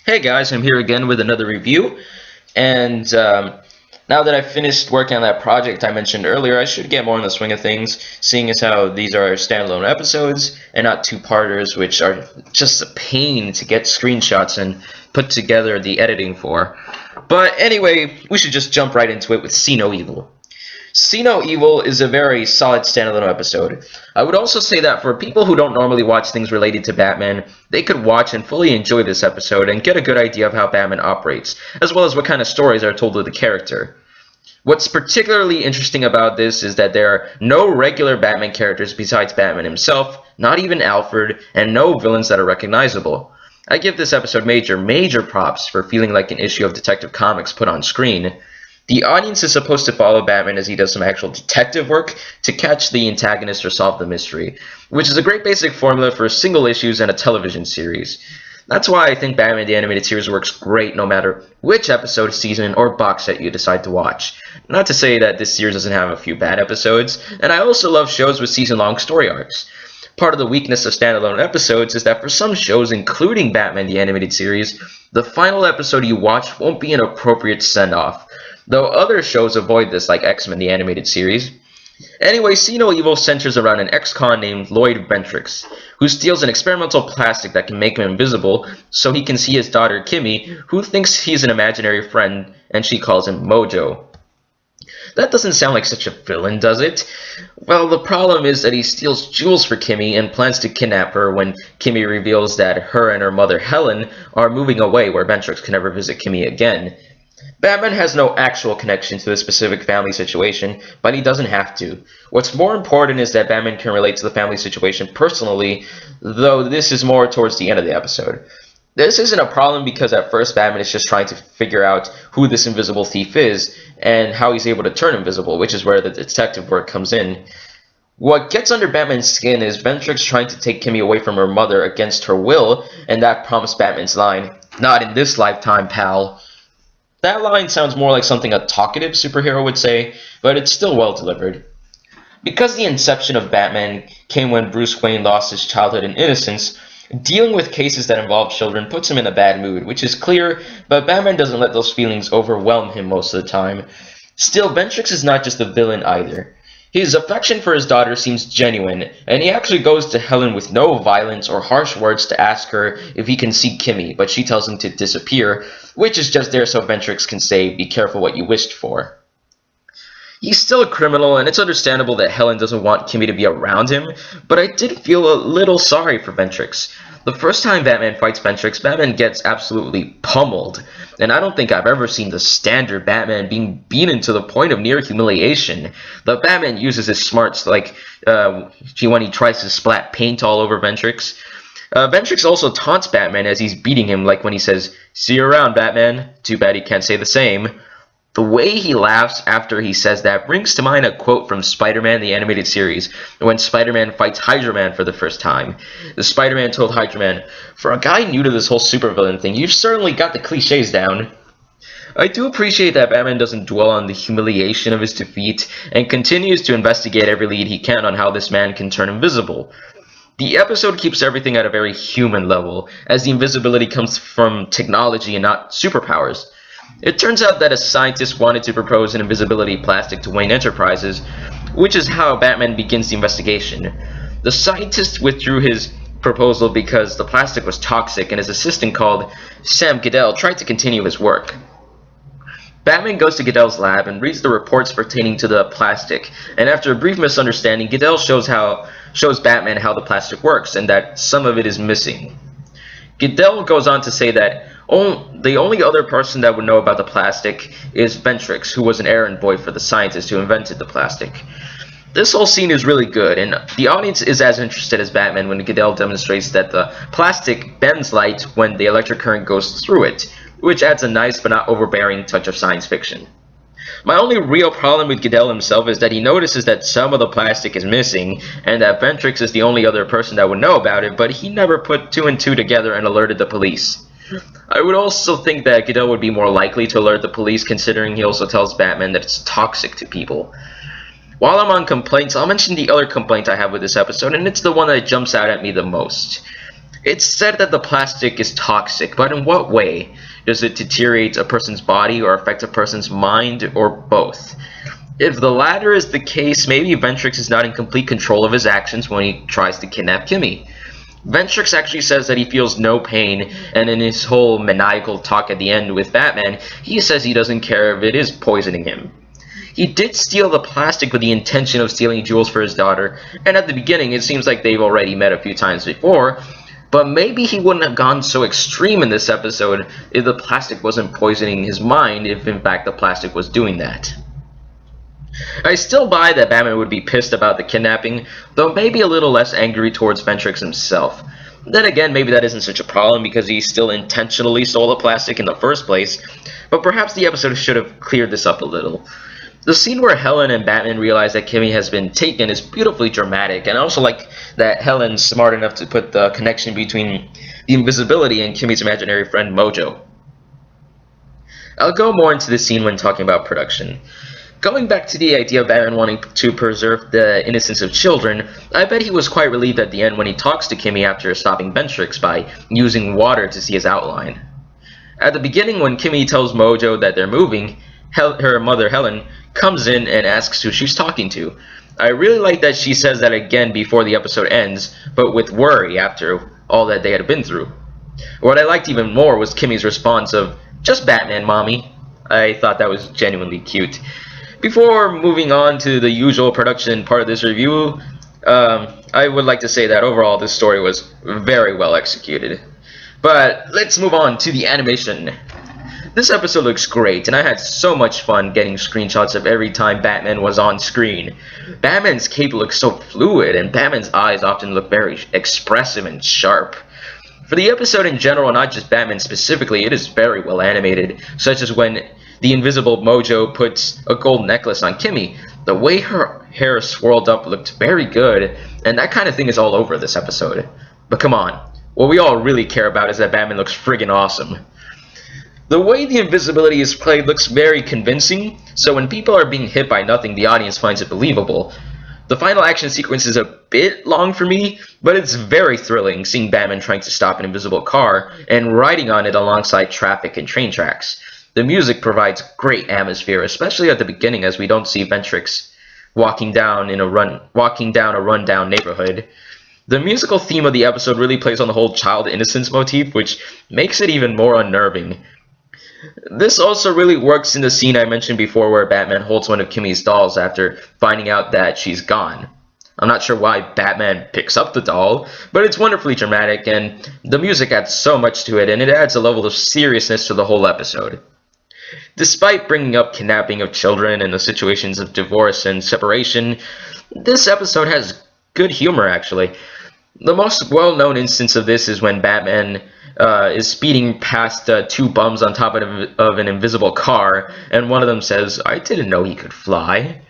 Hey guys, I'm here again with another review, and now that I've finished working on that project I mentioned earlier, I should get more in the swing of things, seeing as how these are standalone episodes and not two-parters, which are just a pain to get screenshots and put together the editing for. But anyway, we should just jump right into it with See No Evil. See No Evil is a very solid standalone episode. I would also say that for people who don't normally watch things related to Batman, they could watch and fully enjoy this episode and get a good idea of how Batman operates, as well as what kind of stories are told with the character. What's particularly interesting about this is that there are no regular Batman characters besides Batman himself, not even Alfred, and no villains that are recognizable. I give this episode major props for feeling like an issue of Detective Comics put on screen. The audience is supposed to follow Batman as he does some actual detective work to catch the antagonist or solve the mystery, which is a great basic formula for single issues and a television series. That's why I think Batman the Animated Series works great no matter which episode, season, or box set you decide to watch. Not to say that this series doesn't have a few bad episodes, and I also love shows with season-long story arcs. Part of the weakness of standalone episodes is that for some shows, including Batman the Animated Series, the final episode you watch won't be an appropriate send-off, though other shows avoid this, like X-Men the Animated Series. Anyway, See No Evil centers around an ex-con named Lloyd Ventrix, who steals an experimental plastic that can make him invisible so he can see his daughter Kimmy, who thinks he's an imaginary friend, and she calls him Mojo. That doesn't sound like such a villain, does it? Well, the problem is that he steals jewels for Kimmy and plans to kidnap her when Kimmy reveals that her and her mother Helen are moving away where Ventrix can never visit Kimmy again. Batman has no actual connection to the specific family situation, but he doesn't have to. What's more important is that Batman can relate to the family situation personally, though this is more towards the end of the episode. This isn't a problem because at first Batman is just trying to figure out who this invisible thief is and how he's able to turn invisible, which is where the detective work comes in. What gets under Batman's skin is Ventrix trying to take Kimmy away from her mother against her will, and that prompts Batman's line, "Not in this lifetime, pal." That line sounds more like something a talkative superhero would say, but it's still well delivered. Because the inception of Batman came when Bruce Wayne lost his childhood and innocence, dealing with cases that involve children puts him in a bad mood, which is clear, but Batman doesn't let those feelings overwhelm him most of the time. Still, Ventrix is not just a villain either. His affection for his daughter seems genuine, and he actually goes to Helen with no violence or harsh words to ask her if he can see Kimmy, but she tells him to disappear, which is just there so Ventrix can say, "Be careful what you wished for." He's still a criminal, and it's understandable that Helen doesn't want Kimmy to be around him, but I did feel a little sorry for Ventrix. The first time Batman fights Ventrix, Batman gets absolutely pummeled, and I don't think I've ever seen the standard Batman being beaten to the point of near humiliation. The Batman uses his smarts like when he tries to splat paint all over Ventrix. Ventrix also taunts Batman as he's beating him, like when he says, "See you around, Batman." Too bad he can't say the same. The way he laughs after he says that brings to mind a quote from Spider-Man the Animated Series, when Spider-Man fights Hydra Man for the first time. The Spider-Man told Hydra Man, "For a guy new to this whole supervillain thing, you've certainly got the cliches down." I do appreciate that Batman doesn't dwell on the humiliation of his defeat, and continues to investigate every lead he can on how this man can turn invisible. The episode keeps everything at a very human level, as the invisibility comes from technology and not superpowers. It turns out that a scientist wanted to propose an invisibility plastic to Wayne Enterprises, which is how Batman begins the investigation. The scientist withdrew his proposal because the plastic was toxic, and his assistant called Sam Goodell tried to continue his work. Batman goes to Goodell's lab and reads the reports pertaining to the plastic, and after a brief misunderstanding, Goodell shows Batman how the plastic works, and that some of it is missing. Goodell goes on to say that the only other person that would know about the plastic is Ventrix, who was an errand boy for the scientist who invented the plastic. This whole scene is really good, and the audience is as interested as Batman when Goodell demonstrates that the plastic bends light when the electric current goes through it, which adds a nice but not overbearing touch of science fiction. My only real problem with Goodell himself is that he notices that some of the plastic is missing, and that Ventrix is the only other person that would know about it, but he never put two and two together and alerted the police. I would also think that Goodell would be more likely to alert the police, considering he also tells Batman that it's toxic to people. While I'm on complaints, I'll mention the other complaint I have with this episode, and it's the one that jumps out at me the most. It's said that the plastic is toxic, but in what way? Does it deteriorate a person's body or affect a person's mind, or both? If the latter is the case, maybe Ventrix is not in complete control of his actions when he tries to kidnap Kimmy. Ventrix actually says that he feels no pain, and in his whole maniacal talk at the end with Batman, he says he doesn't care if it is poisoning him. He did steal the plastic with the intention of stealing jewels for his daughter, and at the beginning it seems like they've already met a few times before, but maybe he wouldn't have gone so extreme in this episode if the plastic wasn't poisoning his mind, if in fact the plastic was doing that. I still buy that Batman would be pissed about the kidnapping, though maybe a little less angry towards Ventrix himself. Then again, maybe that isn't such a problem because he still intentionally stole the plastic in the first place, but perhaps the episode should have cleared this up a little. The scene where Helen and Batman realize that Kimmy has been taken is beautifully dramatic, and I also like that Helen's smart enough to put the connection between the invisibility and Kimmy's imaginary friend Mojo. I'll go more into this scene when talking about production. Going back to the idea of Batman wanting to preserve the innocence of children, I bet he was quite relieved at the end when he talks to Kimmy after stopping Ventrix by using water to see his outline. At the beginning, when Kimmy tells Mojo that they're moving, her mother Helen comes in and asks who she's talking to. I really like that she says that again before the episode ends, but with worry after all that they had been through. What I liked even more was Kimmy's response of, "Just Batman, Mommy." I thought that was genuinely cute. Before moving on to the usual production part of this review, I would like to say that overall this story was very well executed. But let's move on to the animation. This episode looks great, and I had so much fun getting screenshots of every time Batman was on screen. Batman's cape looks so fluid, and Batman's eyes often look very expressive and sharp. For the episode in general, not just Batman specifically, it is very well animated, such as when the invisible Mojo puts a gold necklace on Kimmy. The way her hair swirled up looked very good, and that kind of thing is all over this episode. But come on, what we all really care about is that Batman looks friggin' awesome. The way the invisibility is played looks very convincing, so when people are being hit by nothing, the audience finds it believable. The final action sequence is a bit long for me, but it's very thrilling seeing Batman trying to stop an invisible car and riding on it alongside traffic and train tracks. The music provides great atmosphere, especially at the beginning as we don't see Ventrix walking down a rundown neighborhood. The musical theme of the episode really plays on the whole child innocence motif, which makes it even more unnerving. This also really works in the scene I mentioned before where Batman holds one of Kimmy's dolls after finding out that she's gone. I'm not sure why Batman picks up the doll, but it's wonderfully dramatic, and the music adds so much to it, and it adds a level of seriousness to the whole episode. Despite bringing up kidnapping of children and the situations of divorce and separation, this episode has good humor, actually. The most well-known instance of this is when Batman is speeding past two bums on top of an invisible car, and one of them says, "I didn't know he could fly."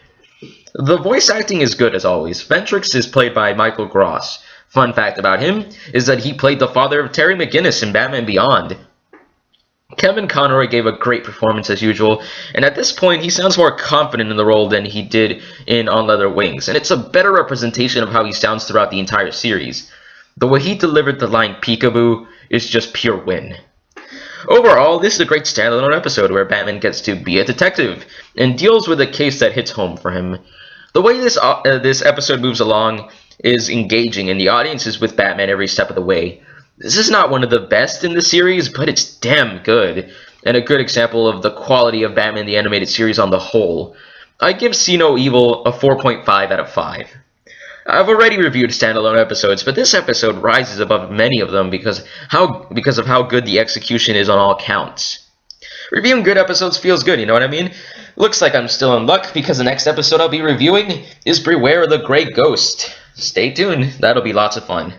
The voice acting is good as always. Ventrix is played by Michael Gross. Fun fact about him is that he played the father of Terry McGinnis in Batman Beyond. Kevin Conroy gave a great performance as usual, and at this point he sounds more confident in the role than he did in On Leather Wings, and it's a better representation of how he sounds throughout the entire series. The way he delivered the line "peekaboo" is just pure win. Overall, this is a great standalone episode where Batman gets to be a detective and deals with a case that hits home for him. The way this episode moves along is engaging, and the audience is with Batman every step of the way. This is not one of the best in the series, but it's damn good, and a good example of the quality of Batman the Animated Series on the whole. I give See No Evil a 4.5 out of 5. I've already reviewed standalone episodes, but this episode rises above many of them because of how good the execution is on all counts. Reviewing good episodes feels good, you know what I mean? Looks like I'm still in luck because the next episode I'll be reviewing is Beware the Grey Ghost. Stay tuned, that'll be lots of fun.